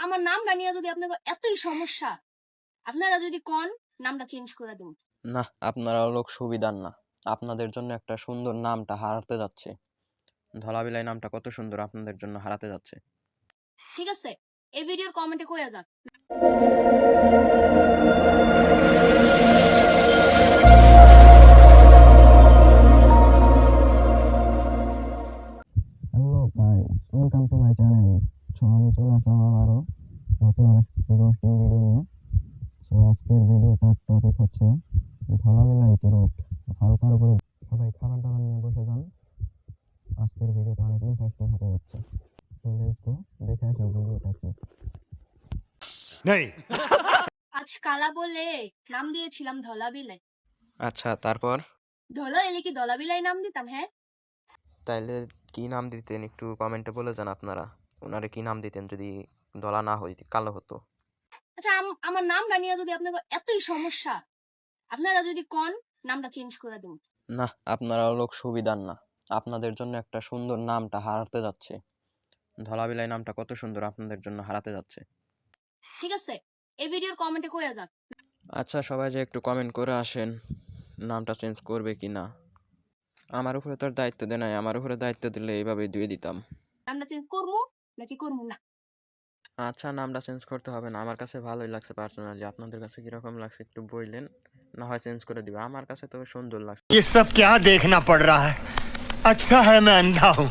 আমার নামটা নিয়ে যদি আপনাকে এতই সমস্যা, আপনারা যদি কোন নামটা চেঞ্জ করে দিন। না, আপনারা লোক সুবিধার না। আপনাদের জন্য একটা সুন্দর নামটা হারাতে যাচ্ছে। ধলাবিলাই নামটা কত সুন্দর আপনাদের জন্য হারাতে যাচ্ছে। ঠিক আছে, এই ভিডিওর কমেন্টে কইয়া যাক। Hello guys, welcome to my channel. So আমি চলে আসলাম আবারও নতুন আরেকটি রোস্টিং ভিডিও নিয়ে। সো আজকের ভিডিওটার টপিক হচ্ছে ধলাবিলাইকে রোস্ট। হালকার উপরে সবাই খাবার দাবার নিয়ে বসে যান, আজকের ভিডিওটা অনেক ইন্টারেস্টিং হতে যাচ্ছে। তো লেটস গো, দেখে আসি ভিডিওটা কি। আজ কালা বলে নাম দিয়েছিলাম ধলাবিলাই। আচ্ছা, তারপর ধলা এলে কি ধলাবিলাই নাম দিতাম? হ্যাঁ, তাইলে কি নাম দিতেন একটু কমেন্টে বলে যান আপনারা। ওনারে কি নাম দিতেন যদি ধলা না হইতে কালো হতো? আচ্ছা আমার নামটা নিয়ে যদি আপনাকে এতই সমস্যা, আপনারা যদি কোন নামটা চেঞ্জ করে দিন। না, আপনারা লোক সুবিধার না। আপনাদের জন্য একটা সুন্দর নামটা হারাতে যাচ্ছে। ধলাবিলাই নামটা কত সুন্দর আপনাদের জন্য হারাতে যাচ্ছে। ঠিক আছে, এই ভিডিওর কমেন্টে কইয়া যাক। আচ্ছা, সবাই যে একটু কমেন্ট করে আসেন নামটা চেঞ্জ করবে কি না। আমার উপরে তো আর দায়িত্ব দেয় নাই, আমার উপরে দায়িত্ব দিলে এইভাবেই দিয়ে দিতাম। নামটা চেঞ্জ করবো নাকি করবো না? আচ্ছা, নামটা চেঞ্জ করতে হবে না, আমার কাছে ভালোই লাগছে পার্সোনালি। আপনাদের কাছে কিরকম লাগছে একটু বললেন, না হয় চেঞ্জ করে দিবে। আমার কাছে তো সুন্দর লাগছে। ये सब क्या देखना पड़ रहा है। अच्छा है मैं अंधा हूँ।